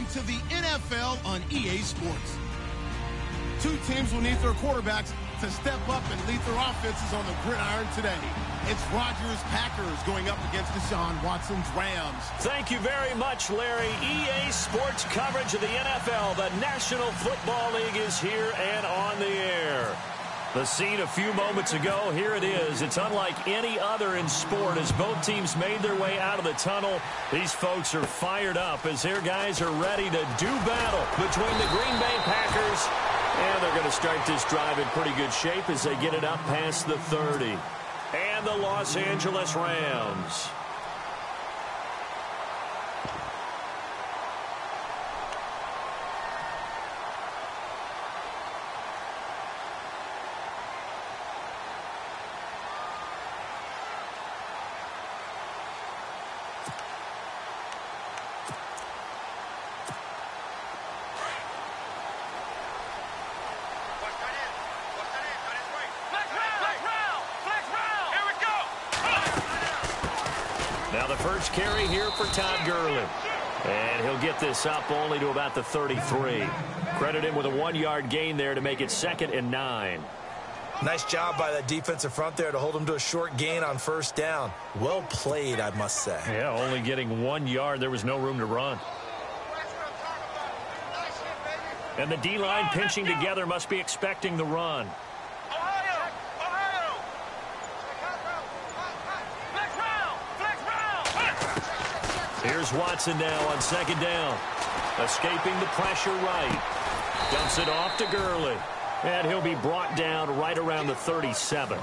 Welcome to the NFL on EA Sports. Two teams will need their quarterbacks to step up and lead their offenses on the gridiron today. It's Rodgers' Packers going up against Deshaun Watson's Rams. Thank you very much, Larry. EA Sports coverage of the NFL. The National Football League is here and on the air. The scene a few moments ago, here it is. It's unlike any other in sport as both teams made their way out of the tunnel. These folks are fired up as their guys are ready to do battle between the Green Bay Packers. And they're going to start this drive in pretty good shape as they get it up past the 30. And the Los Angeles Rams. Now the first carry here for Todd Gurley. And he'll get this up only to about the 33. Credit him with a 1-yard gain there to make it 2nd and 9. Nice job by that defensive front there to hold him to a short gain on first down. Well played, I must say. Yeah, only getting 1 yard. There was no room to run. And the D-line pinching together must be expecting the run. Here's Watson now on 2nd down. Escaping the pressure right. Dumps it off to Gurley. And he'll be brought down right around the 37.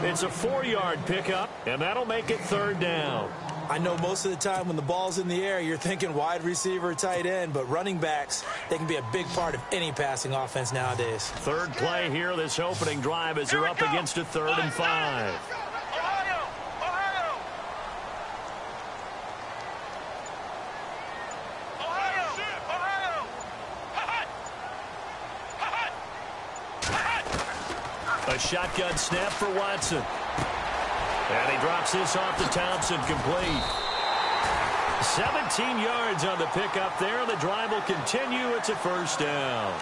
It's a 4-yard pickup, and that'll make it 3rd down. I know most of the time when the ball's in the air, you're thinking wide receiver, tight end, but running backs, they can be a big part of any passing offense nowadays. Third play here, this opening drive, as they're up against a 3rd and 5. A shotgun snap for Watson. And he drops this off to Thompson, complete. 17 yards on the pickup there. The drive will continue. It's a 1st down.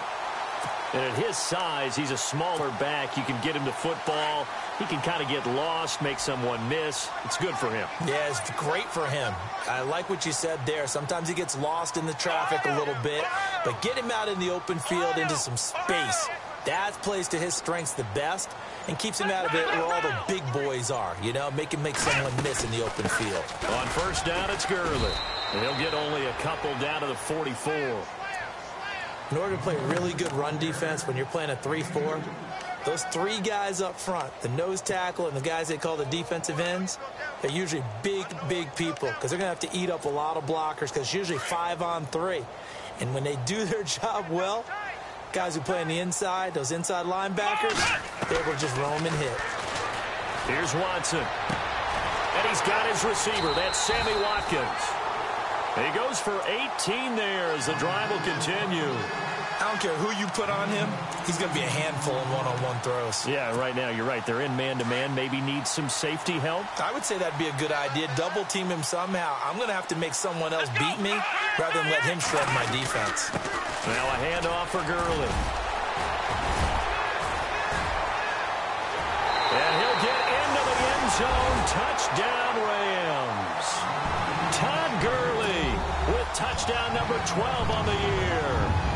And at his size, he's a smaller back. You can get him the football. He can kind of get lost, make someone miss. It's good for him. Yeah, it's great for him. I like what you said there. Sometimes he gets lost in the traffic a little bit. But get him out in the open field into some space. That plays to his strengths the best and keeps him out of it where all the big boys are. You know, make him make someone miss in the open field. On 1st down, it's Gurley. And he'll get only a couple down to the 44. In order to play really good run defense when you're playing a 3-4, those 3 guys up front, the nose tackle and the guys they call the defensive ends, they're usually big, big people because they're going to have to eat up a lot of blockers because it's usually 5 on 3. And when they do their job well, guys who play on the inside, those inside linebackers, they will just roam and hit. Here's Watson. And he's got his receiver. That's Sammy Watkins. He goes for 18 there as the drive will continue. I don't care who you put on him. He's going to be a handful in one-on-one throws. Yeah, right now, you're right. They're in man-to-man. Maybe needs some safety help. I would say that'd be a good idea. Double team him somehow. I'm going to have to make someone else beat me rather than let him shred my defense. Now a handoff for Gurley. And he'll get into the end zone. Touchdown, Rams. Todd Gurley with touchdown number 12 on the year.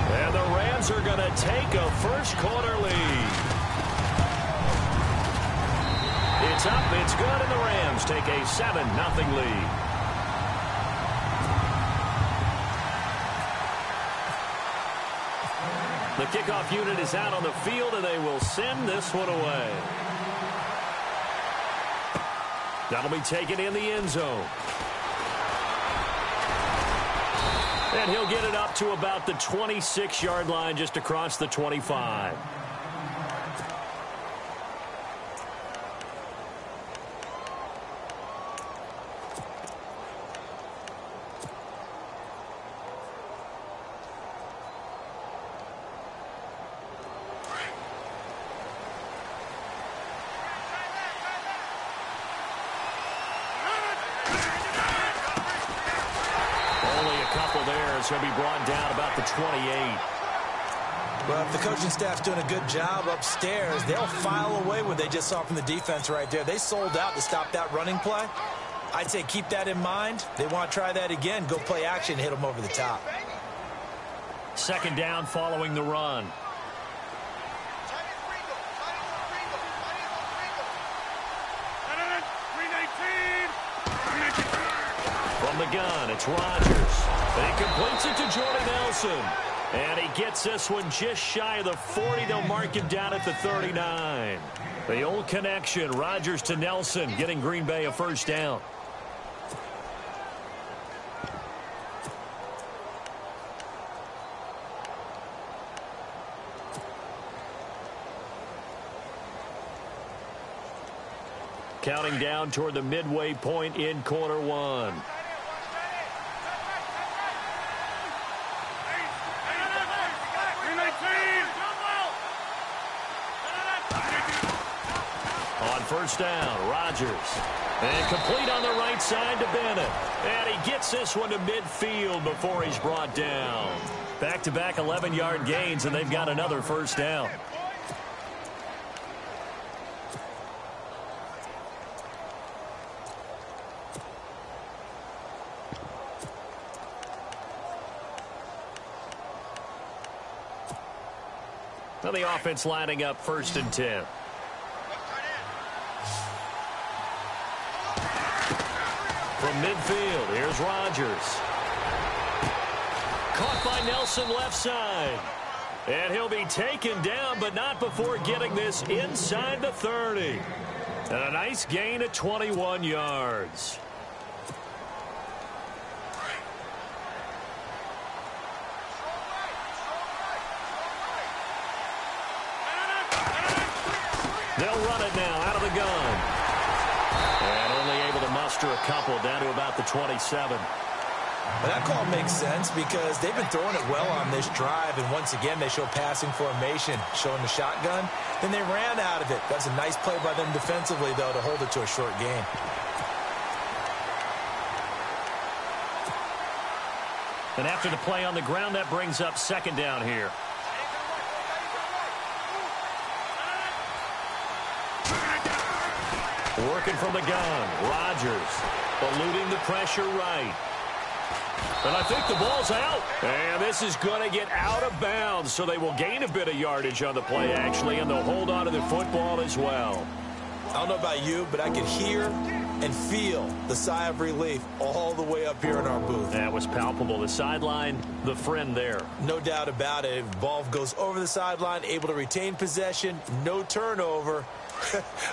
And the Rams are going to take a first-quarter lead. It's up, it's good, and the Rams take a 7-0 lead. The kickoff unit is out on the field, and they will send this one away. That'll be taken in the end zone. And he'll get it up to about the 26-yard line, just across the 25. there as he'll be brought down about the 28. Well, if the coaching staff's doing a good job upstairs, they'll file away what they just saw from the defense right there. They sold out to stop that running play. I'd say keep that in mind. They want to try that again. Go play action, hit them over the top. Second down following the run. From the gun, it's Rodgers. And he completes it to Jordy Nelson. And he gets this one just shy of the 40. They'll mark him down at the 39. The old connection, Rodgers to Nelson, getting Green Bay a first down. Counting down toward the midway point in quarter one. On first down, Rodgers. And complete on the right side to Bennett. And he gets this one to midfield before he's brought down. Back-to-back 11-yard gains, and they've got another first down. Well, the offense lining up first and 10. From midfield, here's Rodgers. Caught by Nelson left side. And he'll be taken down, but not before getting this inside the 30. And a nice gain of 21 yards. They'll run it now out of the gun. And only able to muster a couple down to about the 27. Well, that call makes sense because they've been throwing it well on this drive. And once again, they show passing formation, showing the shotgun. Then they ran out of it. That's a nice play by them defensively, though, to hold it to a short gain. And after the play on the ground, that brings up second down here. Working from the gun, Rodgers eluding the pressure right. And I think the ball's out. And this is going to get out of bounds, so they will gain a bit of yardage on the play, actually, and they'll hold on to the football as well. I don't know about you, but I could hear and feel the sigh of relief all the way up here in our booth. That was palpable. The sideline, the friend there. No doubt about it. Ball goes over the sideline, able to retain possession, no turnover.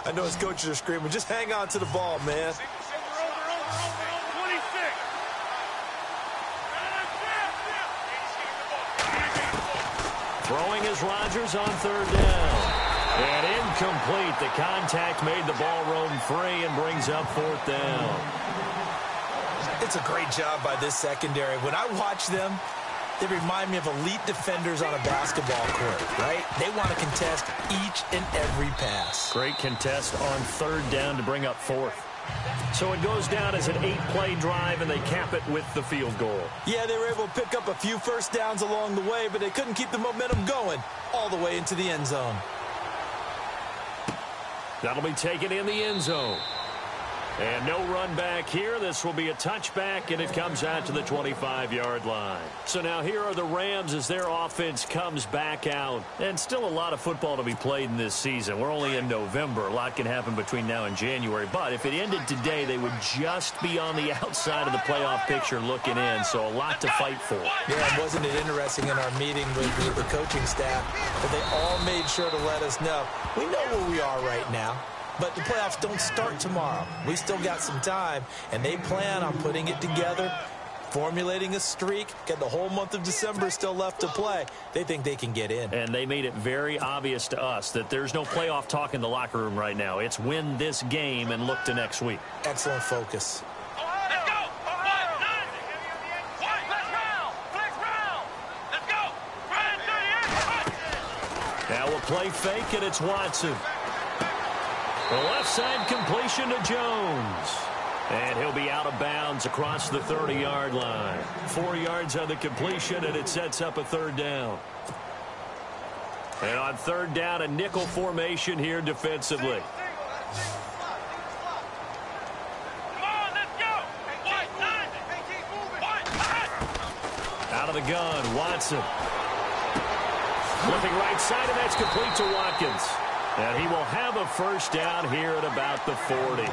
I know his coaches are screaming, just hang on to the ball, man. Throwing is Rodgers on third down. And incomplete. The contact made the ball roam free and brings up fourth down. It's a great job by this secondary. When I watch them, they remind me of elite defenders on a basketball court, right? They want to contest each and every pass. Great contest on third down to bring up fourth. So it goes down as an 8-play drive, and they cap it with the field goal. Yeah, they were able to pick up a few first downs along the way, but they couldn't keep the momentum going all the way into the end zone. That'll be taken in the end zone. And no run back here. This will be a touchback, and it comes out to the 25-yard line. So now here are the Rams as their offense comes back out. And still a lot of football to be played in this season. We're only in November. A lot can happen between now and January. But if it ended today, they would just be on the outside of the playoff picture looking in. So a lot to fight for. Yeah, wasn't it interesting in our meeting with the coaching staff that they all made sure to let us know, we know where we are right now. But the playoffs don't start tomorrow. We still got some time, and they plan on putting it together, formulating a streak, get the whole month of December still left to play. They think they can get in. And they made it very obvious to us that there's no playoff talk in the locker room right now. It's win this game and look to next week. Excellent focus. Let's go! Flex round! Let's go! Now a play fake, and it's Watson. The left side completion to Jones. And he'll be out of bounds across the 30-yard line. 4 yards on the completion, and it sets up a third down. And on third down, a nickel formation here defensively. Out of the gun, Watson. Looking right side, and that's complete to Watkins. And he will have a first down here at about the 40.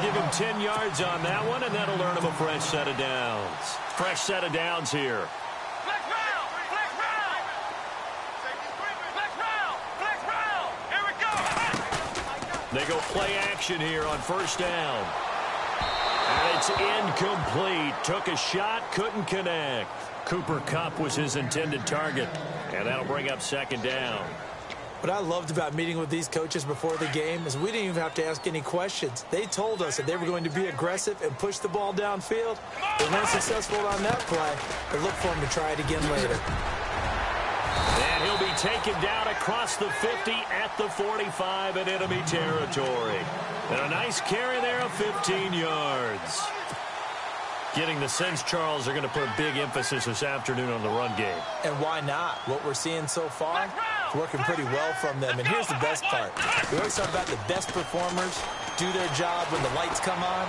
Give him 10 yards on that one, and that'll earn him a fresh set of downs. Fresh set of downs here. Flex round! Flex round! Flex round! Flex round! Here we go! They go play action here on first down. And it's incomplete. Took a shot, couldn't connect. Cooper Kupp was his intended target. And that'll bring up second down. What I loved about meeting with these coaches before the game is we didn't even have to ask any questions. They told us that they were going to be aggressive and push the ball downfield. They weren't successful on that play, but look for them to try it again later. And he'll be taken down across the 50 at the 45 in enemy territory. And a nice carry there of 15 yards. Getting the sense, Charles, are going to put a big emphasis this afternoon on the run game. And why not? What we're seeing so far is working pretty well from them. And here's the best part. We always talk about the best performers do their job when the lights come on.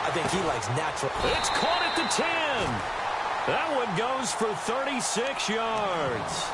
I think he likes natural. It's caught at the 10. That one goes for 36 yards.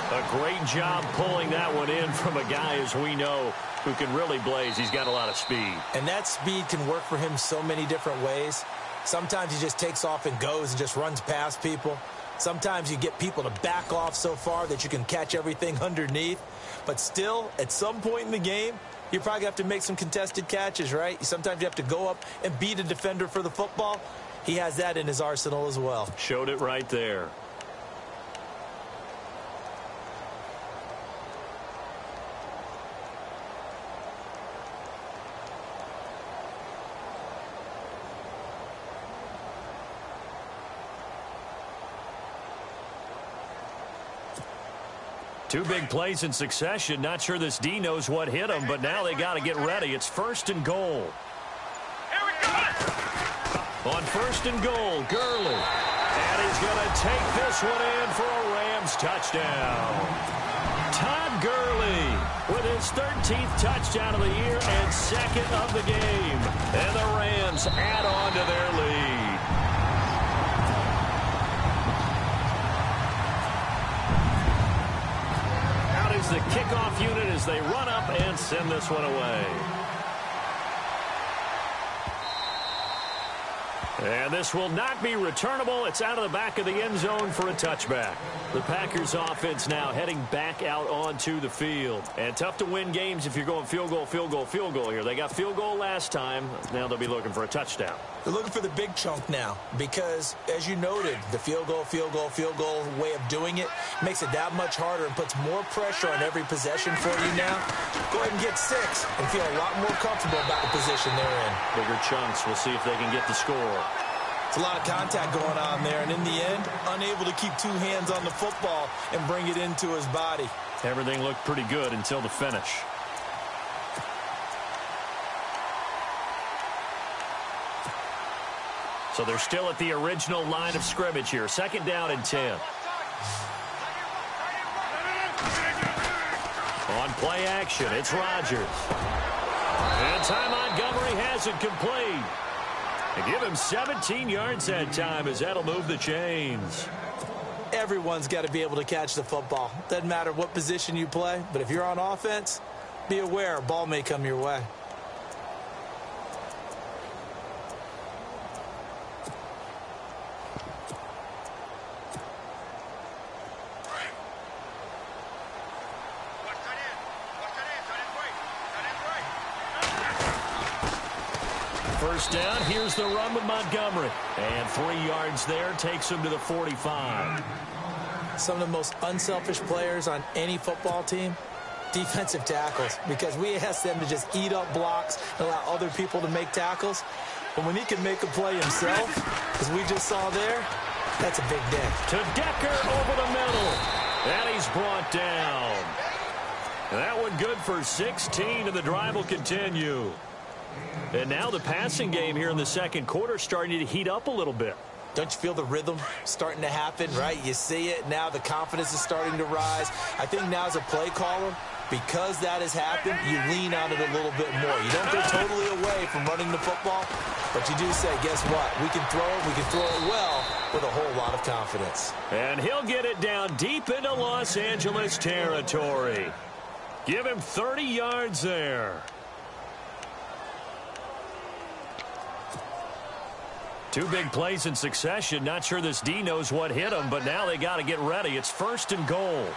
A great job pulling that one in from a guy, as we know, who can really blaze. He's got a lot of speed. And that speed can work for him so many different ways. Sometimes he just takes off and goes and just runs past people. Sometimes you get people to back off so far that you can catch everything underneath. But still, at some point in the game, you probably have to make some contested catches, right? Sometimes you have to go up and beat a defender for the football. He has that in his arsenal as well. Showed it right there. Two big plays in succession. Not sure this D knows what hit him, but now they got to get ready. It's first and goal. Here we go! On first and goal, Gurley. And he's going to take this one in for a Rams touchdown. Todd Gurley with his 13th touchdown of the year and second of the game. And the Rams add on to their lead. The kickoff unit as they run up and send this one away. And this will not be returnable. It's out of the back of the end zone for a touchback. The Packers offense now heading back out onto the field. And tough to win games if you're going field goal, field goal, field goal here. They got field goal last time. Now they'll be looking for a touchdown. They're looking for the big chunk now because, as you noted, the field goal way of doing it makes it that much harder and puts more pressure on every possession for you now. Go ahead and get 6 and feel a lot more comfortable about the position they're in. Bigger chunks. We'll see if they can get the score. It's a lot of contact going on there, and in the end, unable to keep 2 hands on the football and bring it into his body. Everything looked pretty good until the finish. So they're still at the original line of scrimmage here. Second down and 10. On play action, it's Rodgers. And Ty Montgomery has it complete. And give him 17 yards that time as that'll move the chains. Everyone's got to be able to catch the football. Doesn't matter what position you play, but if you're on offense, be aware a ball may come your way. First down, here's the run with Montgomery. And 3 yards there takes him to the 45. Some of the most unselfish players on any football team, defensive tackles, because we ask them to just eat up blocks and allow other people to make tackles. But when he can make a play himself, as we just saw there, that's a big day. To Decker over the middle. And he's brought down. And that one good for 16, and the drive will continue. And now the passing game here in the second quarter starting to heat up a little bit. Don't you feel the rhythm starting to happen, right? You see it now. The confidence is starting to rise. I think now as a play caller, because that has happened, you lean on it a little bit more. You don't go totally away from running the football, but you do say, guess what? We can throw it. We can throw it well with a whole lot of confidence. And he'll get it down deep into Los Angeles territory. Give him 30 yards there. Two big plays in succession. Not sure this D knows what hit him, but now they got to get ready. It's 1st and goal.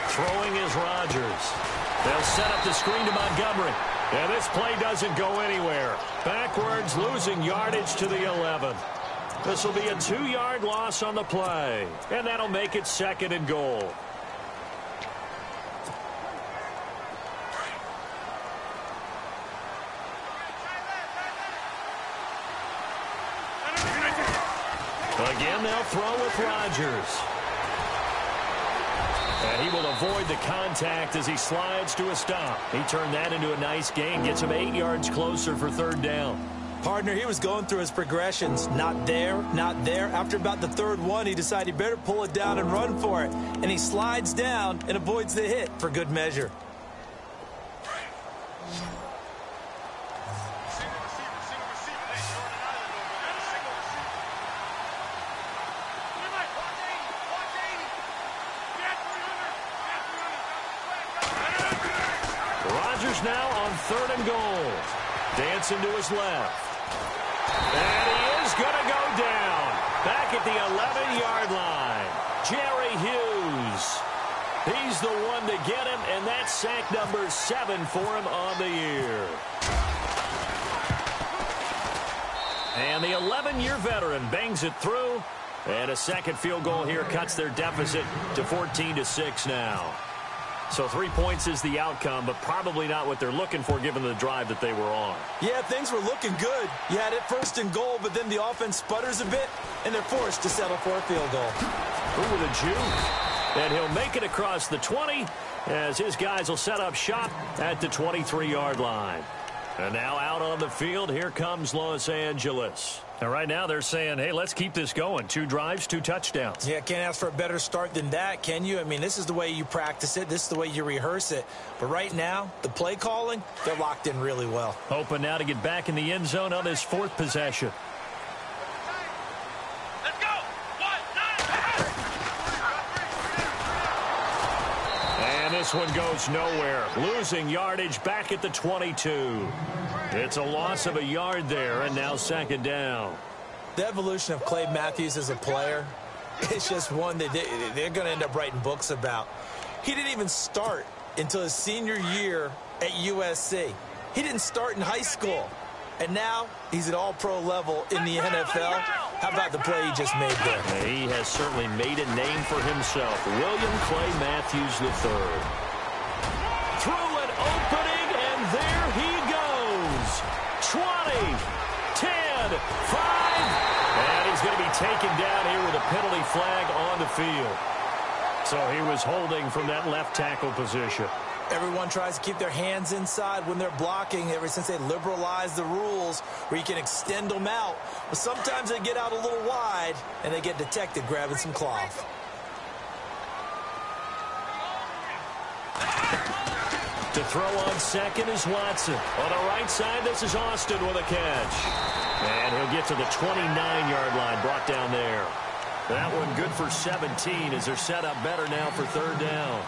Throwing is Rodgers. They'll set up the screen to Montgomery. And this play doesn't go anywhere. Backwards, losing yardage to the 11. This will be a 2-yard loss on the play. And that'll make it 2nd and goal. Again, they'll throw with Rodgers. And he will avoid the contact as he slides to a stop. He turned that into a nice gain. Gets him 8 yards closer for 3rd down. Partner, he was going through his progressions. Not there, not there. After about the 3rd one, he decided he better pull it down and run for it. And he slides down and avoids the hit for good measure. Now on 3rd and goal. Dancing to his left. And he is going to go down. Back at the 11-yard line. Jerry Hughes. He's the one to get him, and that's sack number 7 for him on the year. And the 11-year veteran bangs it through. And a second field goal here cuts their deficit to 14-6 now. So 3 points is the outcome, but probably not what they're looking for given the drive that they were on. Yeah, things were looking good. You had it 1st and goal, but then the offense sputters a bit, and they're forced to settle for a field goal. Ooh, with a juke. And he'll make it across the 20 as his guys will set up shop at the 23-yard line. And now out on the field, here comes Los Angeles. And right now they're saying, hey, let's keep this going. 2 drives, 2 touchdowns. Yeah, can't ask for a better start than that, can you? I mean, this is the way you practice it. This is the way you rehearse it. But right now, the play calling, they're locked in really well. Hoping now to get back in the end zone on this 4th possession. Let's go. 1, 9. And this one goes nowhere. Losing yardage back at the 22. It's a loss of a yard there, and now 2nd down. The evolution of Clay Matthews as a player, it's just one that they're going to end up writing books about. He didn't even start until his senior year at USC. He didn't start in high school. And now he's at all-pro level in the NFL. How about the play he just made there? He has certainly made a name for himself. William Clay Matthews III. Through an opening, and there he goes. 20, 10, 5, and he's going to be taken down here with a penalty flag on the field. So he was holding from that left tackle position. Everyone tries to keep their hands inside when they're blocking ever since they liberalized the rules where you can extend them out. But sometimes they get out a little wide, and they get detected grabbing some cloth. To throw on second is Watson. On the right side, this is Austin with a catch. And he'll get to the 29-yard line, brought down there. That one good for 17 as they're set up better now for 3rd down.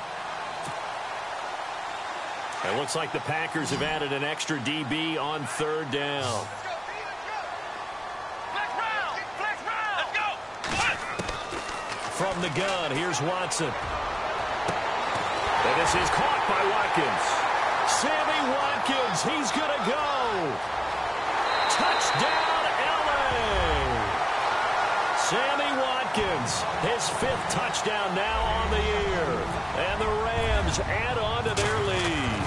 It looks like the Packers have added an extra DB on 3rd down. Let's go. From the gun, here's Watson. And this is caught by Watkins. Sammy Watkins, he's going to go. Touchdown, L.A. Sammy Watkins, his 5th touchdown now on the year. And the Rams add on to their lead.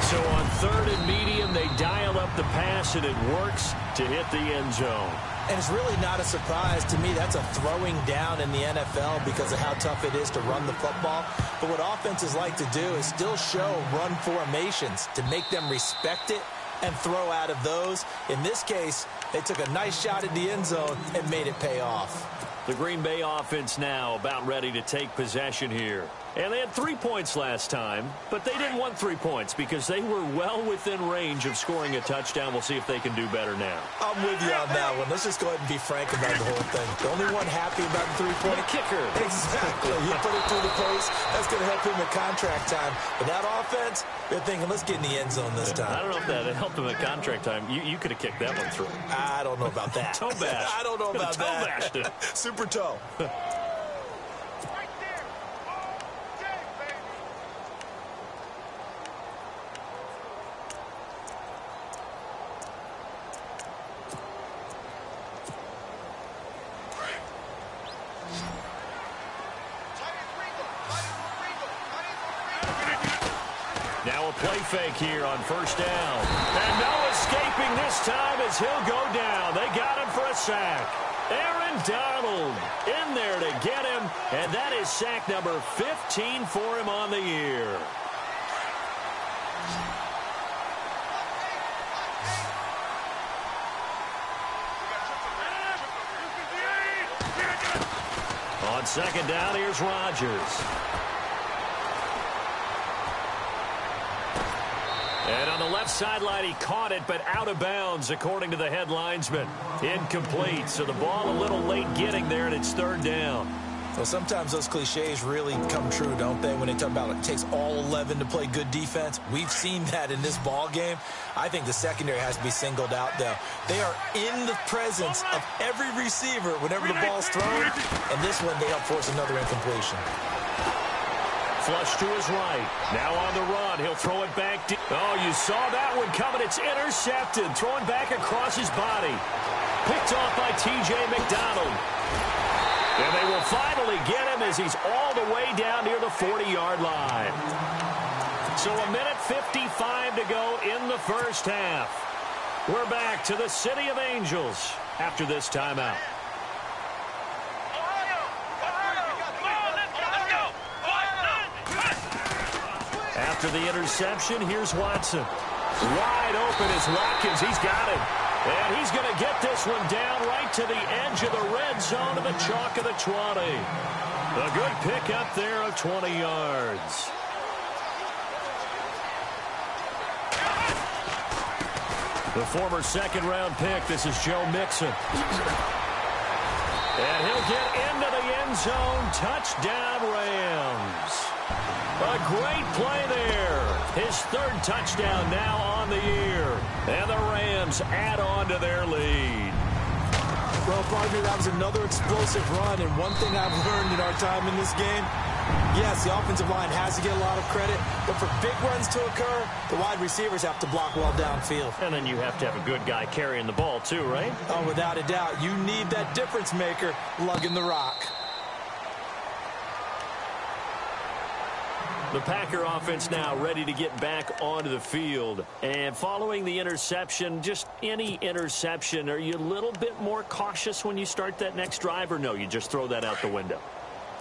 So on 3rd and medium, they dial up the pass, and it works to hit the end zone. And it's really not a surprise to me. That's a throwing down in the NFL because of how tough it is to run the football. But what offenses like to do is still show run formations to make them respect it and throw out of those. In this case, they took a nice shot at the end zone and made it pay off. The Green Bay offense now about ready to take possession here. And they had 3 points last time, but they didn't want 3 points because they were well within range of scoring a touchdown. We'll see if they can do better now. I'm with you on that one. Let's just go ahead and be frank about the whole thing. The only one happy about the 3-point kicker. Exactly. He put it through the post. That's going to help him at contract time. But that offense, they're thinking, let's get in the end zone this time. I don't know if that helped him at contract time. You could have kicked that one through. I don't know about that. Toe bash. I don't know about toe that. Bashed it. Super toe. Now a play fake here on first down. And no escaping this time as he'll go down. They got him for a sack. Aaron Donald in there to get him. And that is sack number 15 for him on the year. On second down, here's Rodgers. And on the left sideline, he caught it, but out of bounds, according to the head linesman. Incomplete, so the ball a little late getting there, and it's third down. So sometimes those cliches really come true, don't they, when they talk about it takes all 11 to play good defense? We've seen that in this ball game. I think the secondary has to be singled out, though. They are in the presence of every receiver whenever the ball's thrown, and this one they help force another incompletion. Flush to his right. Now on the run. He'll throw it back deep. Oh, you saw that one coming. It's intercepted. Throwing back across his body. Picked off by T.J. McDonald. And they will finally get him as he's all the way down near the 40-yard line. So a minute 55 to go in the first half. We're back to the City of Angels after this timeout. After the interception, here's Watson. Wide open is Watkins. He's got him. And he's going to get this one down right to the edge of the red zone of the chalk of the 20. A good pick up there of 20 yards. The former second-round pick, this is Joe Mixon. And he'll get into the end zone. Touchdown, Rams. A great play there. His third touchdown now on the year. And the Rams add on to their lead. Well, partner, that was another explosive run. And one thing I've learned in our time in this game, yes, the offensive line has to get a lot of credit. But for big runs to occur, the wide receivers have to block well downfield. And then you have to have a good guy carrying the ball too, right? Oh, without a doubt. You need that difference maker lugging the rock. The Packer offense now ready to get back onto the field. And following the interception, just any interception, are you a little bit more cautious when you start that next drive, or no, you just throw that out the window?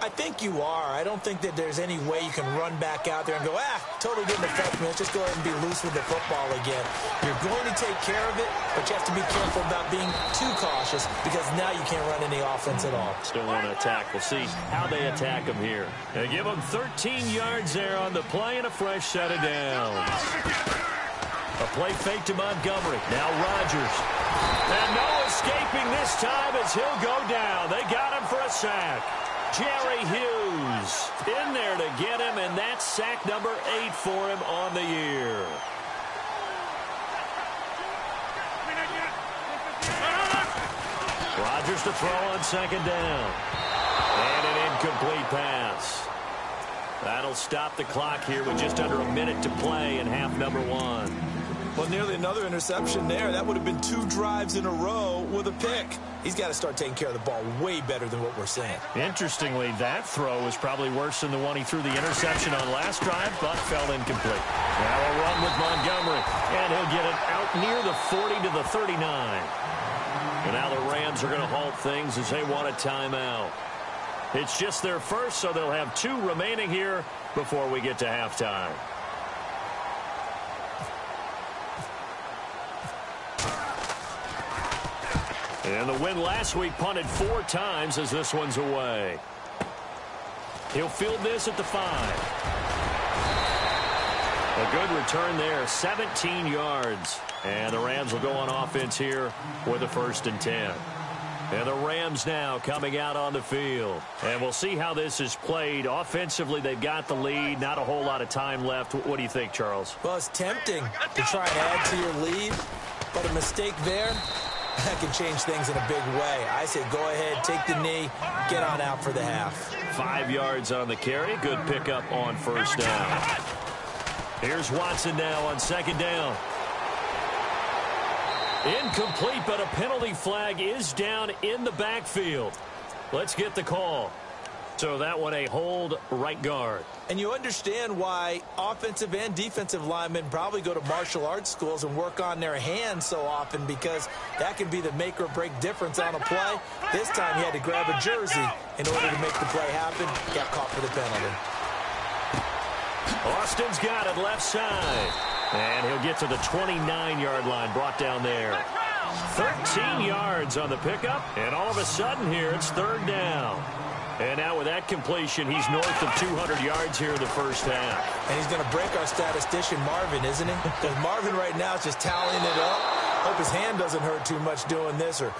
I think you are. I don't think that there's any way you can run back out there and go, totally didn't affect me. Let's just go ahead and be loose with the football again. You're going to take care of it, but you have to be careful about being too cautious because now you can't run any offense at all. Still want to attack. We'll see how they attack him here. They give him 13 yards there on the play and a fresh set of downs. A play fake to Montgomery. Now Rodgers. And no escaping this time as he'll go down. They got him for a sack. Jerry Hughes in there to get him, and that's sack number 8 for him on the year. Rodgers to throw on second down. And an incomplete pass. That'll stop the clock here with just under a minute to play in half number 1. Well, nearly another interception there. That would have been 2 drives in a row with a pick. He's got to start taking care of the ball way better than what we're seeing. Interestingly, that throw was probably worse than the one he threw the interception on last drive, but fell incomplete. Now a run with Montgomery, and he'll get it out near the 40 to the 39. And now the Rams are going to halt things as they want a timeout. It's just their first, so they'll have 2 remaining here before we get to halftime. And the win last week punted 4 times as this one's away. He'll field this at the 5. A good return there, 17 yards. And the Rams will go on offense here with a 1st and 10. And the Rams now coming out on the field. And we'll see how this is played. Offensively, they've got the lead. Not a whole lot of time left. What do you think, Charles? Well, it's tempting to try and add to your lead. But a mistake there, that can change things in a big way. I say go ahead, take the knee, get on out for the half. 5 yards on the carry. Good pickup on 1st down. Here's Watson now on 2nd down. Incomplete, but a penalty flag is down in the backfield. Let's get the call. So that one a hold, right guard. And you understand why offensive and defensive linemen probably go to martial arts schools and work on their hands so often, because that can be the make or break difference on a play. This time he had to grab a jersey in order to make the play happen. Got caught for the penalty. Austin's got it left side. And he'll get to the 29-yard line, brought down there. 13 yards on the pickup, and all of a sudden here it's 3rd down. And now with that completion, he's north of 200 yards here in the 1st half. And he's going to break our statistician Marvin, isn't he? Because Marvin right now is just tallying it up. Hope his hand doesn't hurt too much doing this, or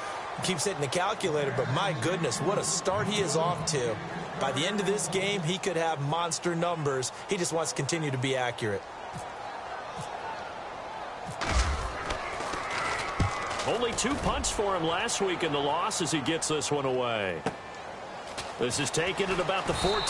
keeps hitting the calculator. But my goodness, what a start he is off to. By the end of this game, he could have monster numbers. He just wants to continue to be accurate. Only 2 punts for him last week in the loss as he gets this one away. This is taken at about the 14.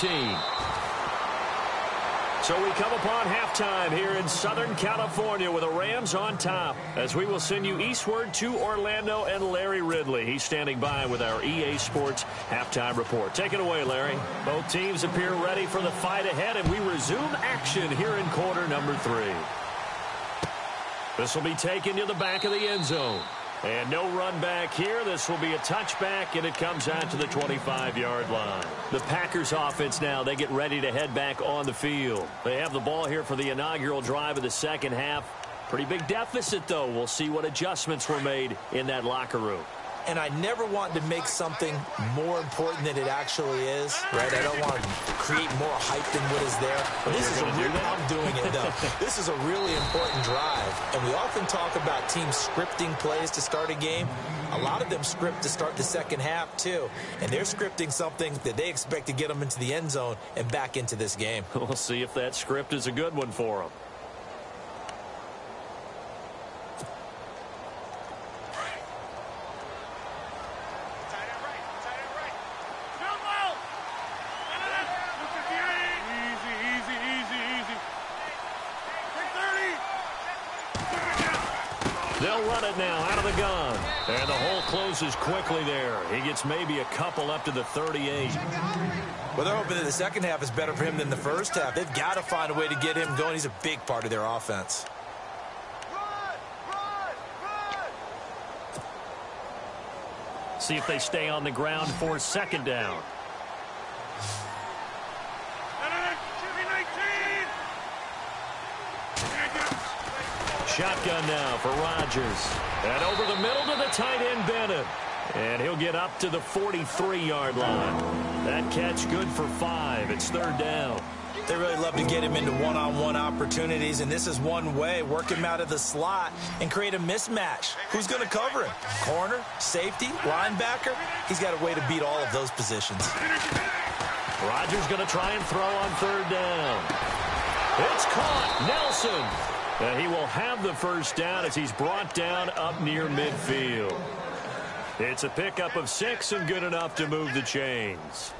So we come upon halftime here in Southern California with the Rams on top, as we will send you eastward to Orlando and Larry Ridley. He's standing by with our EA Sports halftime report. Take it away, Larry. Both teams appear ready for the fight ahead, and we resume action here in quarter number 3. This will be taken to the back of the end zone. And no run back here. This will be a touchback, and it comes out to the 25-yard line. The Packers offense now, they get ready to head back on the field. They have the ball here for the inaugural drive of the 2nd half. Pretty big deficit, though. We'll see what adjustments were made in that locker room. And I never want to make something more important than it actually is, right? I don't want to create more hype than what is there. But this is I'm doing it, though. This is a really important drive. And we often talk about teams scripting plays to start a game. A lot of them script to start the 2nd half, too. And they're scripting something that they expect to get them into the end zone and back into this game. We'll see if that script is a good one for them. They'll run it now out of the gun. And the hole closes quickly there. He gets maybe a couple up to the 38. Well, they're hoping that the 2nd half is better for him than the 1st half. They've got to find a way to get him going. He's a big part of their offense. See if they stay on the ground for 2nd down. Shotgun now for Rodgers. And over the middle to the tight end, Bennett. And he'll get up to the 43-yard line. That catch good for 5. It's 3rd down. They really love to get him into one-on-one opportunities, and this is one way. Work him out of the slot and create a mismatch. Who's going to cover him? Corner, safety, linebacker? He's got a way to beat all of those positions. Rodgers going to try and throw on 3rd down. It's caught. Nelson. And he will have the 1st down as he's brought down up near midfield. It's a pickup of 6 and good enough to move the chains.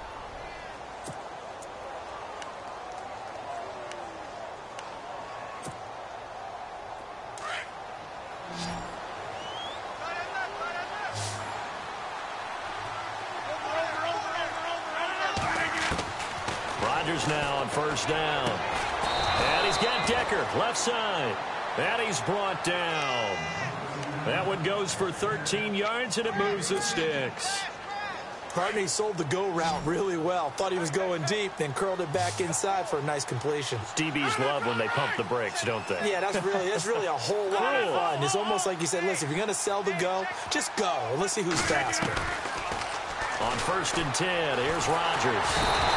Rodgers now on 1st down. And he's got Decker, left side. And he's brought down. That one goes for 13 yards, and it moves the sticks. Partner, he sold the go route really well. Thought he was going deep, then curled it back inside for a nice completion. DBs love when they pump the brakes, don't they? Yeah, that's really a whole lot of fun. It's almost like you said, listen, if you're going to sell the go, just go. And let's see who's faster. On 1st and 10, here's Rodgers.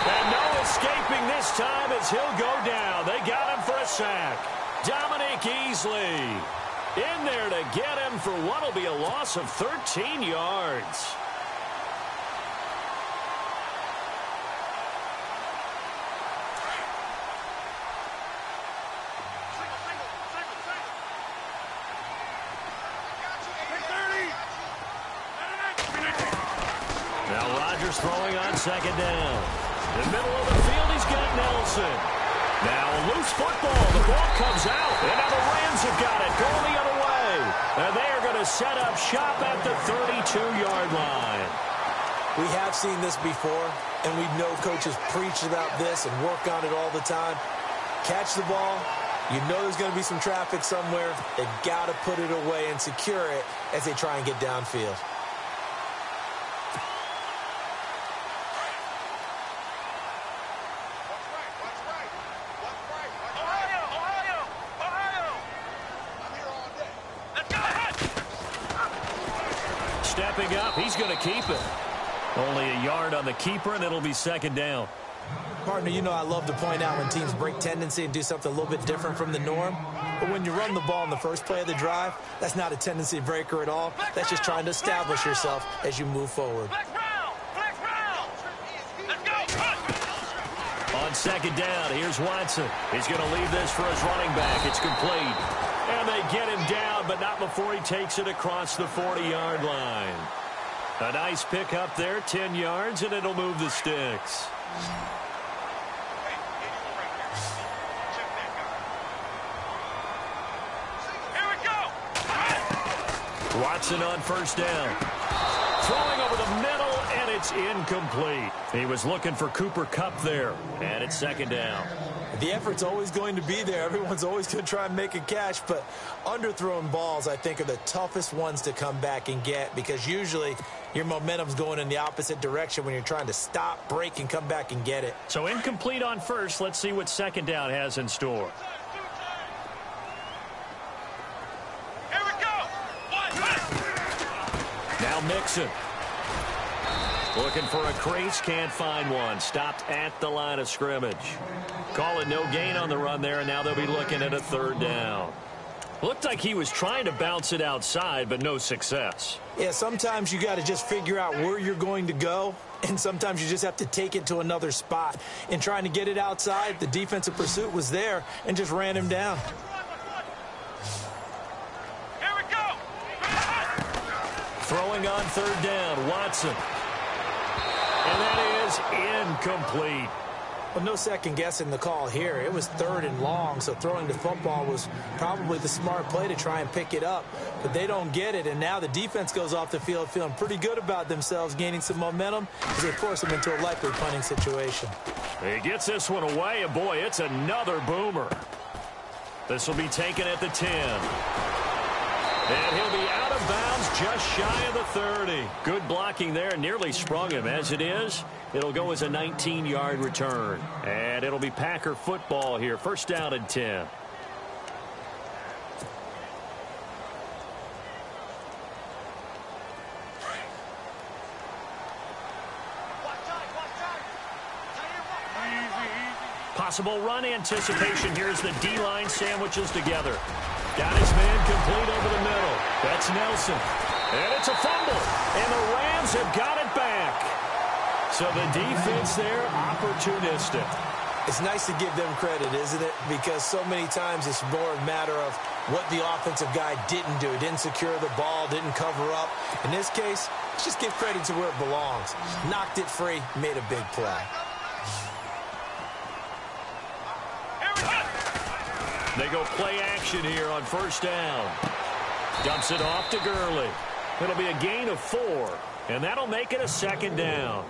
And no escaping this time as he'll go down. They got him for a sack. Dominic Easley in there to get him for what will be a loss of 13 yards. Now Rodgers throwing on 2nd down. In the middle of the field, he's got Nelson. Now a loose football. The ball comes out. And now the Rams have got it going the other way. And they are going to set up shop at the 32-yard line. We have seen this before, and we know coaches preach about this and work on it all the time. Catch the ball. You know there's going to be some traffic somewhere. They've got to put it away and secure it as they try and get downfield. Stepping up, he's going to keep it. Only a yard on the keeper, and it'll be 2nd down. Partner, you know I love to point out when teams break tendency and do something a little bit different from the norm. But when you run the ball in the first play of the drive, that's not a tendency breaker at all. That's just trying to establish yourself as you move forward. On 2nd down, here's Watson. He's going to leave this for his running back. It's complete. And they get him down, but not before he takes it across the 40-yard line. A nice pick up there, 10 yards, and it'll move the sticks. Here we go. Watson on 1st down. Throwing over the middle, and it's incomplete. He was looking for Cooper Kupp there, and it's 2nd down. The effort's always going to be there. Everyone's always going to try and make a catch, but underthrown balls, I think, are the toughest ones to come back and get because usually your momentum's going in the opposite direction when you're trying to stop, break, and come back and get it. So incomplete on 1st. Let's see what 2nd down has in store. Here we go. Now Mixon. Looking for a crease, can't find one. Stopped at the line of scrimmage. Call it no gain on the run there, and now they'll be looking at a 3rd down. Looked like he was trying to bounce it outside, but no success. Yeah, sometimes you got to just figure out where you're going to go, and sometimes you just have to take it to another spot. In trying to get it outside, the defensive pursuit was there and just ran him down. Here we go. Throwing on 3rd down, Watson. And that is incomplete. Well, no second guessing the call here. It was 3rd and long, so throwing the football was probably the smart play to try and pick it up. But they don't get it, and now the defense goes off the field feeling pretty good about themselves, gaining some momentum as they force them into a likely punting situation. He gets this one away, and boy, it's another boomer. This will be taken at the 10. And he'll be out of bounds just shy of the 30. Good blocking there, nearly sprung him. As it is, it'll go as a 19-yard return. And it'll be Packer football here. 1st down and 10. Possible run anticipation. Here's the D-line sandwiches together. Got his man complete over the middle. That's Nelson. And it's a fumble. And the Rams have got it back. So the defense there, opportunistic. It's nice to give them credit, isn't it? Because so many times it's more a matter of what the offensive guy didn't do. Didn't secure the ball, didn't cover up. In this case, let's just give credit to where it belongs. Knocked it free, made a big play. They go play action here on 1st down. Dumps it off to Gurley. It'll be a gain of 4, and that'll make it a 2nd down.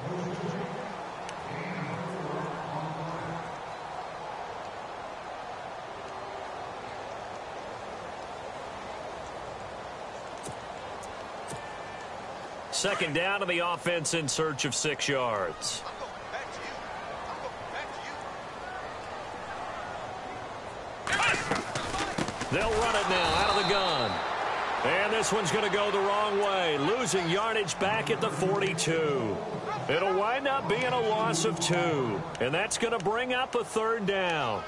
second down, and the offense in search of 6 yards. They'll run it now out of the gun. And this one's going to go the wrong way, losing yardage back at the 42. It'll wind up being a loss of 2, and that's going to bring up a third down.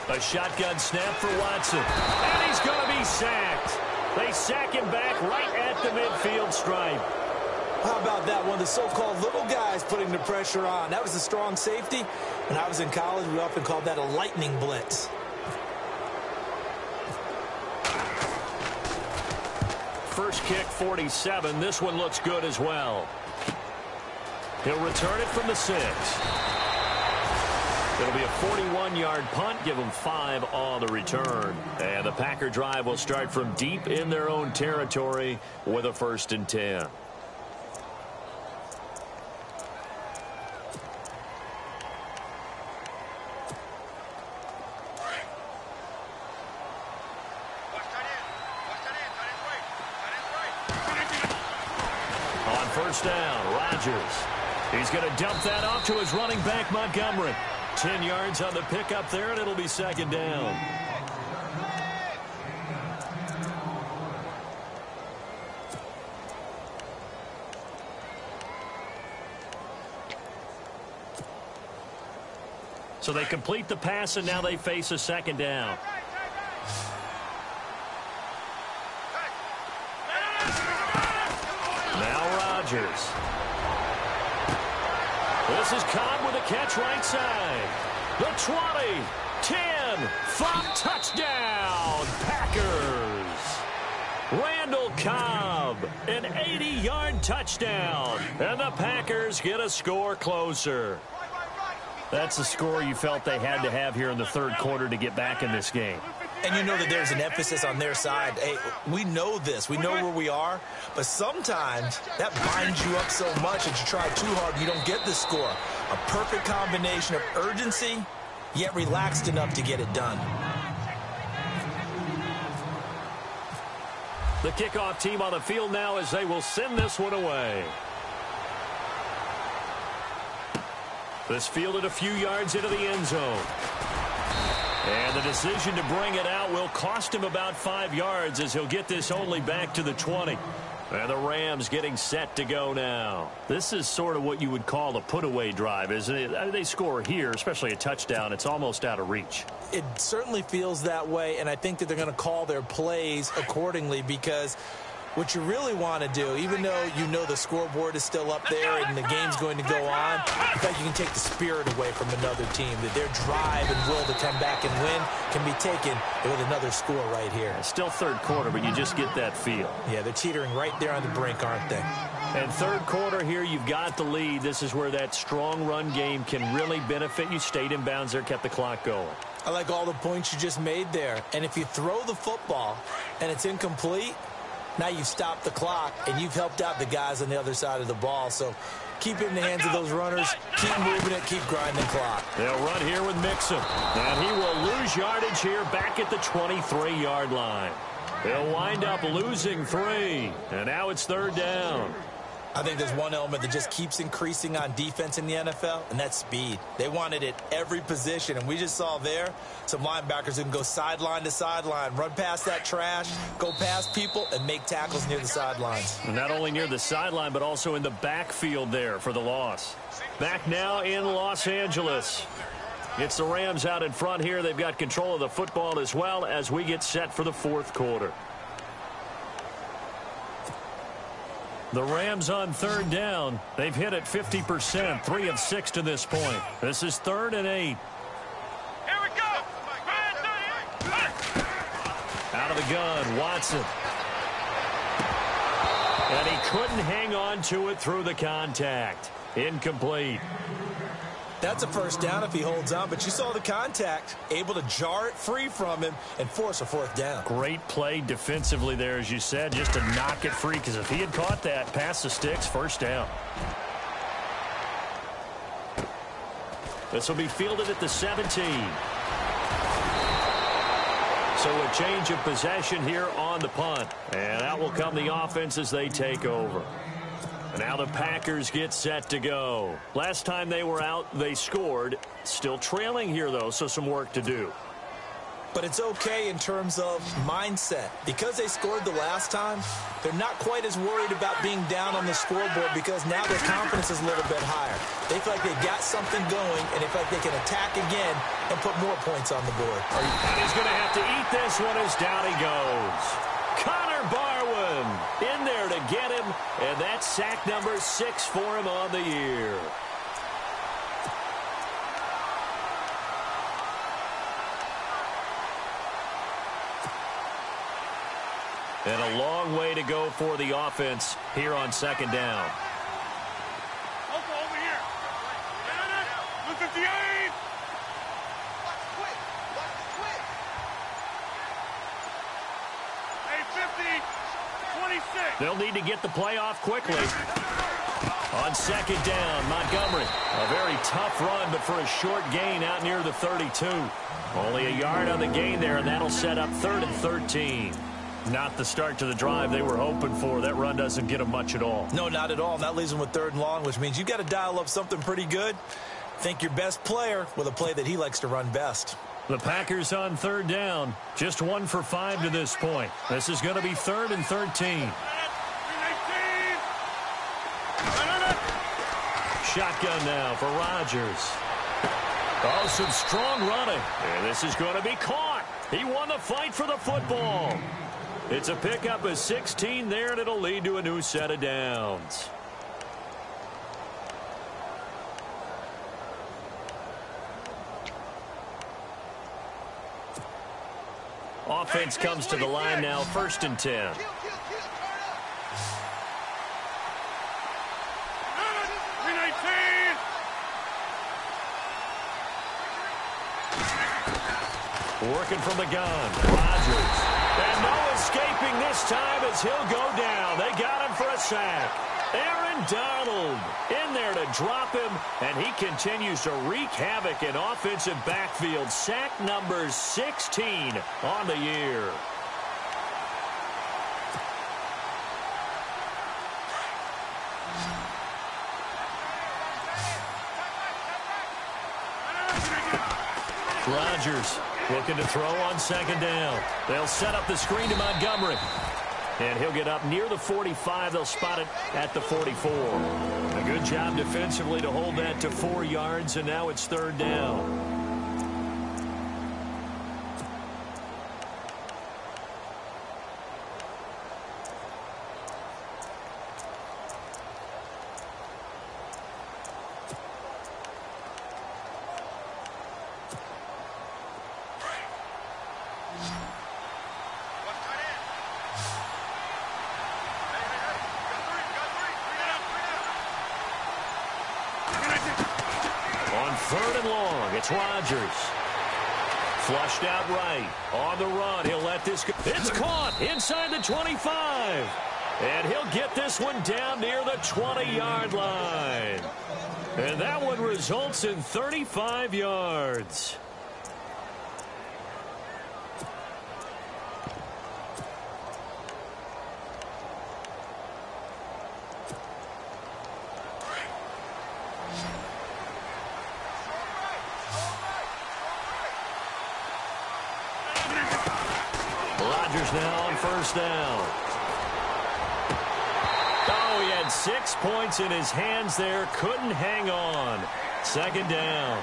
A shotgun snap for Watson. And he's going to be sacked. They sack him back right at the midfield stripe. How about that? One of the so-called little guys putting the pressure on. That was a strong safety. When I was in college, we often called that a lightning blitz. First kick, 47. This one looks good as well. He'll return it from the 6. It'll be a 41-yard punt. Give them 5 on the return. And the Packer drive will start from deep in their own territory with a 1st and 10. On 1st down, Rodgers. He's going to dump that off to his running back, Montgomery. 10 yards on the pickup there, and it'll be 2nd down. So they complete the pass, and now they face a 2nd down. Now Rodgers. This is Cobb with a catch right side. The 20, 10, 5, touchdown, Packers. Randall Cobb, an 80-yard touchdown. And the Packers get a score closer. That's a score you felt they had to have here in the 3rd quarter to get back in this game. And you know that there's an emphasis on their side. Hey, we know this. We know where we are. But sometimes that binds you up so much that you try too hard and you don't get the score. A perfect combination of urgency, yet relaxed enough to get it done. The kickoff team on the field now as they will send this one away. This fielded a few yards into the end zone. And the decision to bring it out will cost him about 5 yards as he'll get this only back to the 20. And the Rams getting set to go now. This is sort of what you would call a put-away drive, isn't it? I mean, they score here, especially a touchdown. It's almost out of reach. It certainly feels that way, and I think that they're going to call their plays accordingly because what you really want to do, even though you know the scoreboard is still up there and the game's going to go on, in fact, you can take the spirit away from another team, that their drive and will to come back and win can be taken with another score right here. It's still 3rd quarter, but you just get that feel. Yeah, they're teetering right there on the brink, aren't they? And 3rd quarter here, you've got the lead. This is where that strong run game can really benefit you. Stayed in bounds there, kept the clock going. I like all the points you just made there. And if you throw the football and it's incomplete, now you've stopped the clock, and you've helped out the guys on the other side of the ball. So keep it in the hands of those runners. Keep moving it. Keep grinding clock. They'll run here with Mixon. And he will lose yardage here back at the 23-yard line. They'll wind up losing 3. And now it's 3rd down. I think there's one element that just keeps increasing on defense in the NFL, and that's speed. They want it at every position, and we just saw there some linebackers who can go sideline to sideline, run past that trash, go past people, and make tackles near the sidelines. And not only near the sideline, but also in the backfield there for the loss. Back now in Los Angeles. It's the Rams out in front here. They've got control of the football as well as we get set for the 4th quarter. The Rams on 3rd down. They've hit it 50%, 3 of 6 to this point. This is 3rd and 8. Here we go. Out of the gun, Watson. And he couldn't hang on to it through the contact. Incomplete. That's a first down if he holds on, but you saw the contact, able to jar it free from him and force a fourth down. Great play defensively there, as you said, just to knock it free, because if he had caught that, past the sticks, first down. This will be fielded at the 17. So a change of possession here on the punt. And out will come the offense as they take over. And now the Packers get set to go. Last time they were out, they scored. Still trailing here, though, so some work to do. But it's okay in terms of mindset. Because they scored the last time, they're not quite as worried about being down on the scoreboard because now their confidence is a little bit higher. They feel like they've got something going, and they feel like they can attack again and put more points on the board. And he's going to have to eat this one as down he goes. Connor Barwin in there to get him, and that's sack number 6 for him on the year. And a long way to go for the offense here on second down. Over here. 158. Hey, 50, 26. They'll need to get the play off quickly. On second down, Montgomery. A very tough run, but for a short gain out near the 32. Only a yard on the gain there, and that'll set up 3rd and 13. Not the start to the drive they were hoping for. That run doesn't get them much at all. No, not at all. And that leaves them with 3rd and long, which means you've got to dial up something pretty good. Think your best player with a play that he likes to run best. The Packers on 3rd down. Just 1 for 5 to this point. This is going to be 3rd and 13. Shotgun now for Rodgers. Oh, some strong running. And this is going to be caught. He won the fight for the football. It's a pickup of 16 there, and it'll lead to a new set of downs. Offense comes to the line now, 1st and 10. Working from the gun, Rodgers. And no escaping this time as he'll go down. They got him for a sack. Aaron Donald in there to drop him, and he continues to wreak havoc in offensive backfield. Sack number 16 on the year. Rodgers looking to throw on second down. They'll set up the screen to Montgomery. And he'll get up near the 45. They'll spot it at the 44. A good job defensively to hold that to 4 yards, and now it's 3rd down. On 3rd and long, it's Rodgers. Flushed out right. On the run, he'll let this go. It's caught inside the 25. And he'll get this one down near the 20-yard line. And that one results in 35 yards. Rodgers now on 1st down. Oh, he had 6 points in his hands there. Couldn't hang on. 2nd down.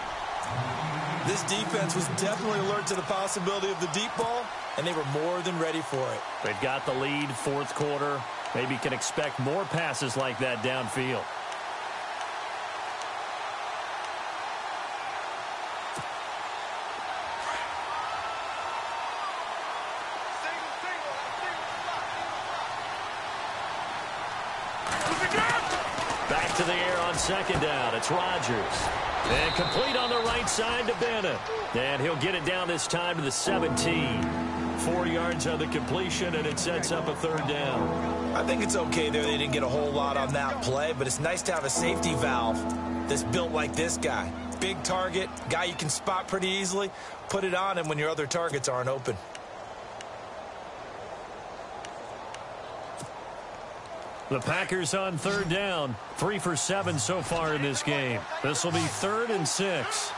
This defense was definitely alert to the possibility of the deep ball, and they were more than ready for it. They've got the lead, 4th quarter. Maybe can expect more passes like that downfield. Back to the air on 2nd down. It's Rodgers. And complete on the right side to Bennett. And he'll get it down this time to the 17. 4 yards on the completion, and it sets up a third down. I think it's okay there. They didn't get a whole lot on that play, but it's nice to have a safety valve that's built like this guy. Big target, guy you can spot pretty easily. Put it on him when your other targets aren't open. The Packers on third down. 3 for 7 so far in this game. This will be 3rd and 6.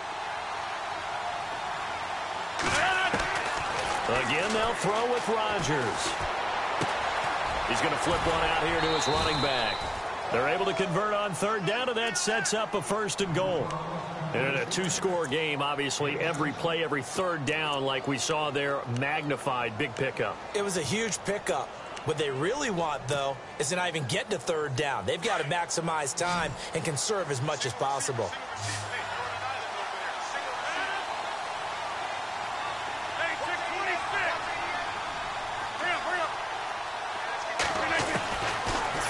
Again, they'll throw with Rodgers. He's going to flip one out here to his running back. They're able to convert on third down, and that sets up a 1st and goal. And in a 2-score game, obviously, every play, every third down, like we saw there, magnified, big pickup. It was a huge pickup. What they really want, though, is to not even get to third down. They've got to maximize time and conserve as much as possible.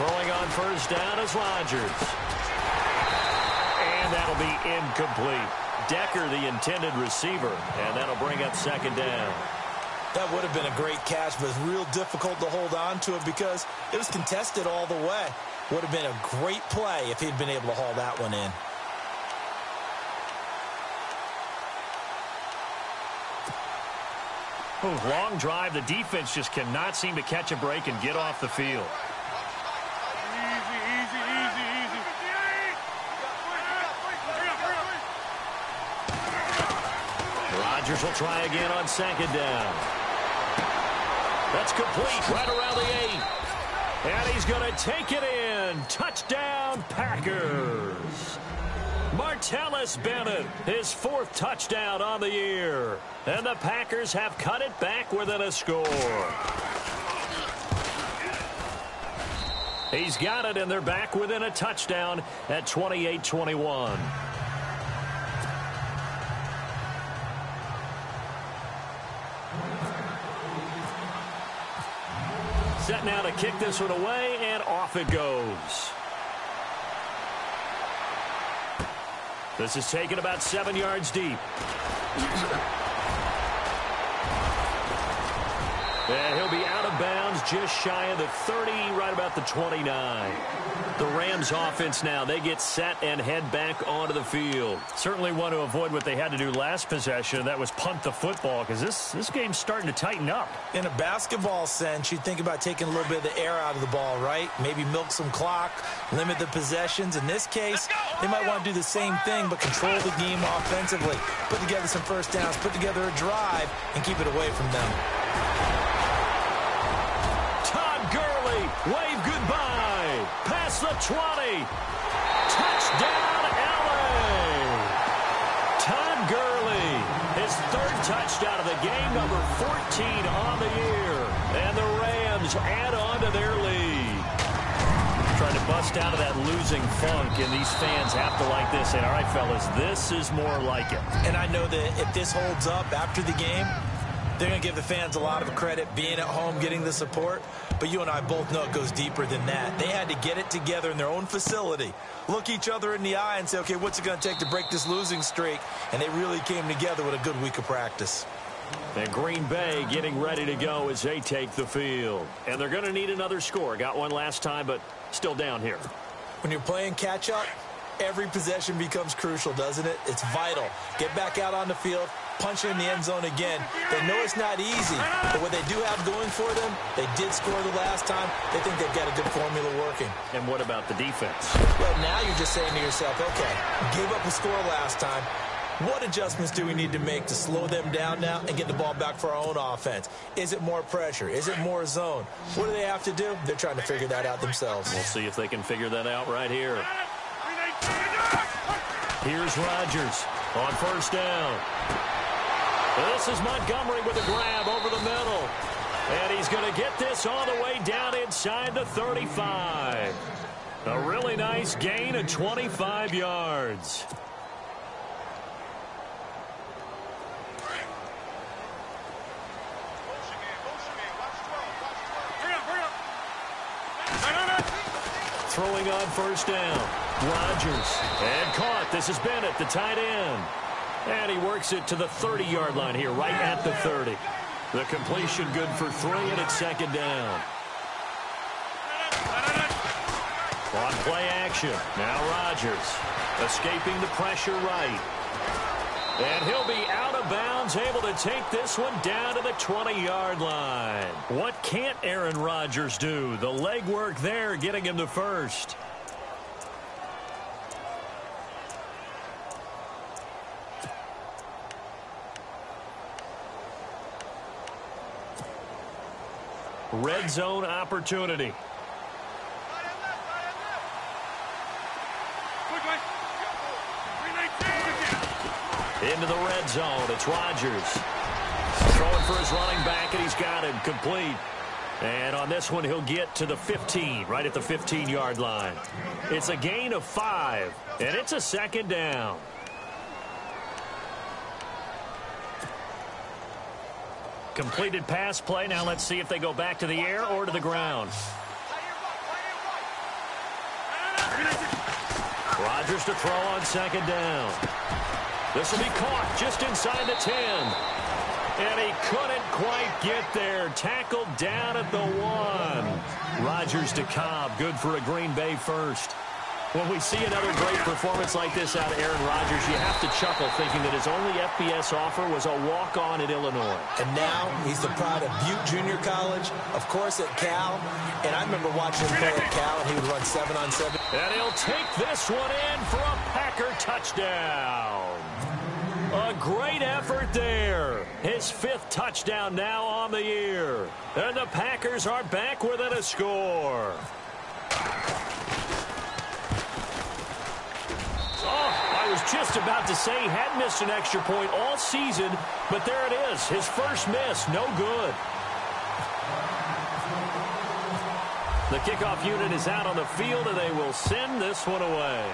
Throwing on first down is Rodgers. And that'll be incomplete. Decker, the intended receiver, and that'll bring up 2nd down. That would have been a great catch, but it's real difficult to hold on to it because it was contested all the way. Would have been a great play if he'd been able to haul that one in. Long drive. The defense just cannot seem to catch a break and get off the field. Rodgers will try again on 2nd down. That's complete right around the 8. And he's going to take it in. Touchdown, Packers. Martellus Bennett, his 4th touchdown on the year. And the Packers have cut it back within a score. He's got it, and they're back within a touchdown at 28-21. Set now to kick this one away, and off it goes. This is taken about 7 yards deep. And he'll be out of bounds just shy of the 30, right about the 29. The Rams offense now, they get set and head back onto the field. Certainly want to avoid what they had to do last possession, that was punt the football, because this game's starting to tighten up. In a basketball sense, you think about taking a little bit of the air out of the ball, right? Maybe milk some clock, limit the possessions. In this case, they might want to do the same thing, but control the game offensively. Put together some first downs, put together a drive, and keep it away from them. Wave goodbye. Past the 20. Touchdown, LA. Todd Gurley, his 3rd touchdown of the game, number 14 on the year. And the Rams add on to their lead. Trying to bust out of that losing funk, and these fans have to like this. And all right, fellas, this is more like it. And I know that if this holds up after the game, they're going to give the fans a lot of credit, being at home, getting the support. But you and I both know it goes deeper than that. They had to get it together in their own facility, look each other in the eye and say, okay, what's it going to take to break this losing streak? And they really came together with a good week of practice. And Green Bay getting ready to go as they take the field. And they're going to need another score. Got one last time, but still down here. When you're playing catch-up, every possession becomes crucial, doesn't it? It's vital. Get back out on the field, punch it in the end zone again. They know it's not easy, but what they do have going for them, they did score the last time. They think they've got a good formula working. And what about the defense? Well, now you're just saying to yourself, okay, gave up a score last time. What adjustments do we need to make to slow them down now and get the ball back for our own offense? Is it more pressure? Is it more zone? What do they have to do? They're trying to figure that out themselves. We'll see if they can figure that out right here. Here's Rodgers on first down. This is Montgomery with a grab over the middle. And he's going to get this all the way down inside the 35. A really nice gain of 25 yards. Throwing on first down. Rodgers. And caught. This has been at the tight end. And he works it to the 30-yard line here, right at the 30. The completion good for 3, and it's second down. On play action. Now Rodgers escaping the pressure right. And he'll be out of bounds, able to take this one down to the 20-yard line. What can't Aaron Rodgers do? The legwork there getting him to first. Red zone opportunity. Into the red zone. It's Rodgers. Throwing for his running back, and he's got him complete. And on this one, he'll get to the 15, right at the 15-yard line. It's a gain of 5, and it's a second down. Completed pass play. Now let's see if they go back to the air or to the ground. Rodgers to throw on second down. This will be caught just inside the 10. And he couldn't quite get there. Tackled down at the 1. Rodgers to Cobb. Good for a Green Bay first. When we see another great performance like this out of Aaron Rodgers, you have to chuckle thinking that his only FBS offer was a walk-on at Illinois. And now he's the pride of Butte Junior College, of course at Cal. And I remember watching him play at Cal, and he would run 7-on-7. And he'll take this one in for a Packer touchdown. A great effort there. His 5th touchdown now on the year. And the Packers are back within a score. I was just about to say he had missed an extra point all season, but there it is. His first miss, no good. The kickoff unit is out on the field, and they will send this one away.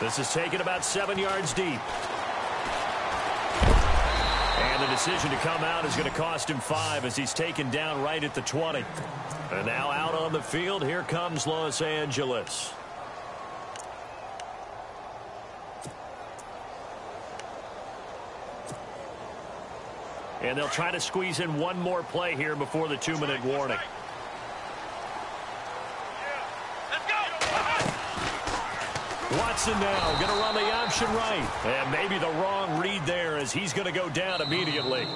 This is taken about 7 yards deep. And the decision to come out is going to cost him 5 as he's taken down right at the 20. And now out on the field, here comes Los Angeles. And they'll try to squeeze in one more play here before the 2-minute warning. Watson now going to run the option right. And maybe the wrong read there as he's going to go down immediately.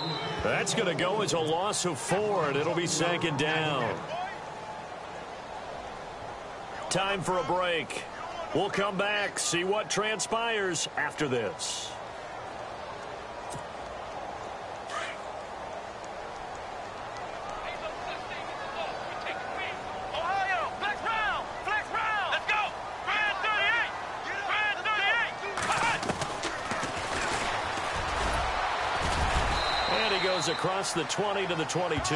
That's going to go as a loss of 4, and it'll be second down. Time for a break. We'll come back, see what transpires after this. Across the 20 to the 22.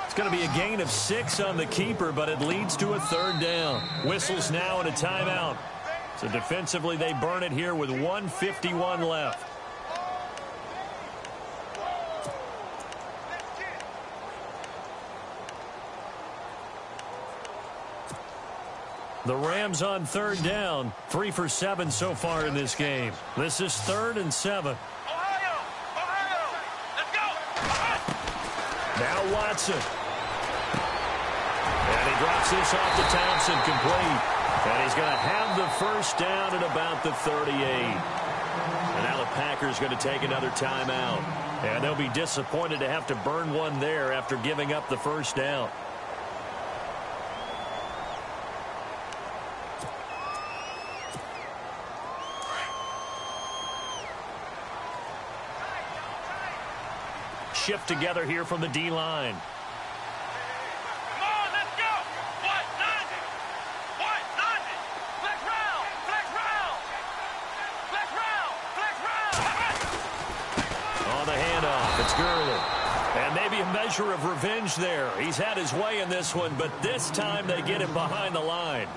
It's going to be a gain of 6 on the keeper, but it leads to a 3rd down. Whistles now and a timeout. So defensively, they burn it here with 1:51 left. The Rams on 3rd down, 3 for 7 so far in this game. This is 3rd and 7. Now Watson. And he drops this off to Townsend complete. And he's going to have the first down at about the 38. And now the Packers going to take another timeout. And they'll be disappointed to have to burn one there after giving up the first down. Shift together here from the D-line. Come on, let's go. What? 90. What? 90. Flex round. Flex round. Flex round. Flex round. On the handoff, it's Gurley. And maybe a measure of revenge there. He's had his way in this one, but this time they get him behind the line.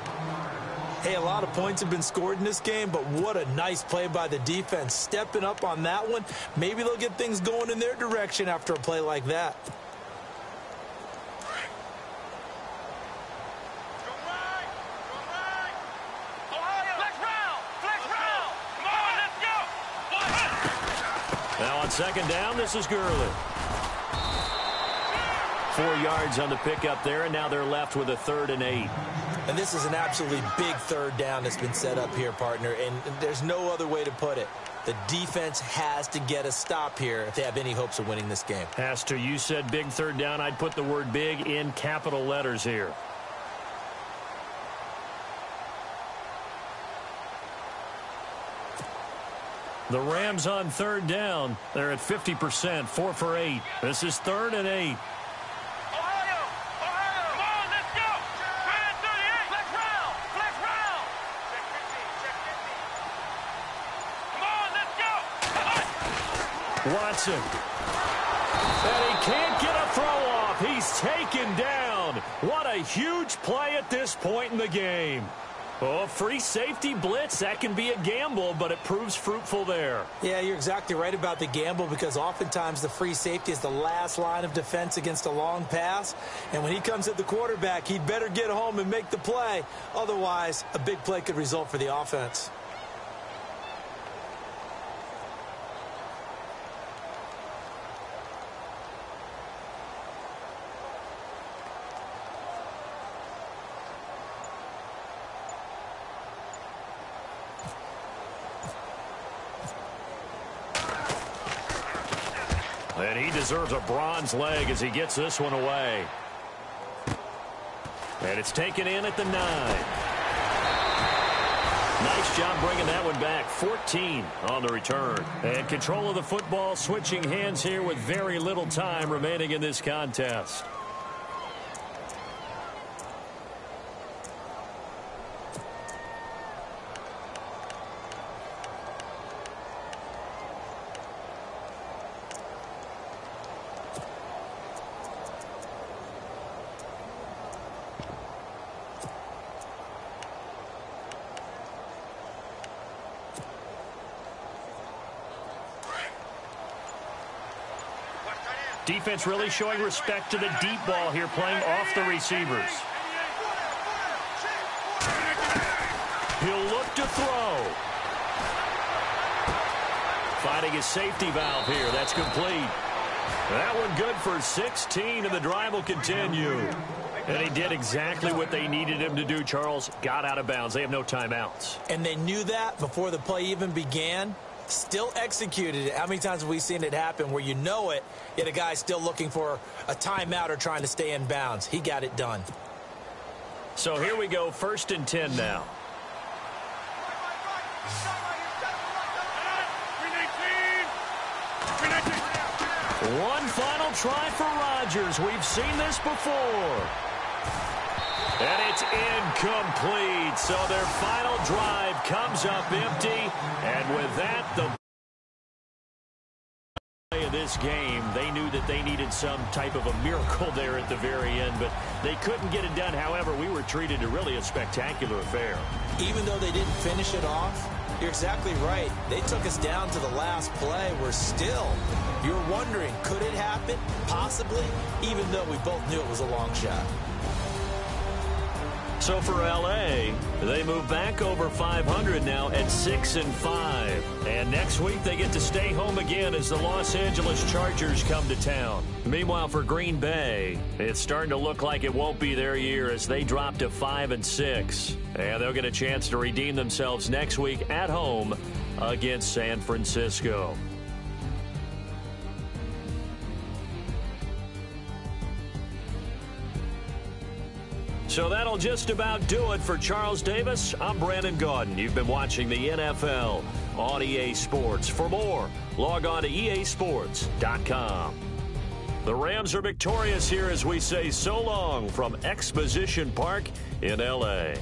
Hey, a lot of points have been scored in this game, but what a nice play by the defense. Stepping up on that one. Maybe they'll get things going in their direction after a play like that. On second down, this is Gurley. 4 yards on the pickup there, and now they're left with a 3rd and 8. And this is an absolutely big 3rd down that's been set up here, partner, and there's no other way to put it. The defense has to get a stop here if they have any hopes of winning this game. Has to. You said big 3rd down. I'd put the word big in capital letters here. The Rams on 3rd down. They're at 50%, 4 for 8. This is 3rd and 8. Watson. And he can't get a throw off. He's taken down. What a huge play at this point in the game. Oh, free safety blitz. That can be a gamble, but it proves fruitful there. Yeah, you're exactly right about the gamble because oftentimes the free safety is the last line of defense against a long pass. And when he comes at the quarterback, he'd better get home and make the play. Otherwise, a big play could result for the offense. And he deserves a bronze leg as he gets this one away. And it's taken in at the 9. Nice job bringing that one back. 14 on the return. And control of the football switching hands here with very little time remaining in this contest. Defense really showing respect to the deep ball here, playing off the receivers. He'll look to throw. Finding his safety valve here. That's complete. That one good for 16, and the drive will continue. And he did exactly what they needed him to do, Charles. Got out of bounds. They have no timeouts. And they knew that before the play even began. Still executed it. How many times have we seen it happen where you know it, yet a guy's still looking for a timeout or trying to stay in bounds? He got it done. So here we go, 1st and 10 now. One final try for Rodgers. We've seen this before. And it's incomplete. So their final drive comes up empty. And with that, the play of this game, they knew that they needed some type of a miracle there at the very end, but they couldn't get it done. However, we were treated to really a spectacular affair. Even though they didn't finish it off, you're exactly right. They took us down to the last play. We're still, you're wondering, could it happen? Possibly, even though we both knew it was a long shot. So for L.A., they move back over 500 now at 6-5. And next week they get to stay home again as the Los Angeles Chargers come to town. Meanwhile, for Green Bay, it's starting to look like it won't be their year as they drop to 5-6. And they'll get a chance to redeem themselves next week at home against San Francisco. So that'll just about do it for Charles Davis. I'm Brandon Gaudin. You've been watching the NFL on EA Sports. For more, log on to easports.com. The Rams are victorious here as we say so long from Exposition Park in L.A.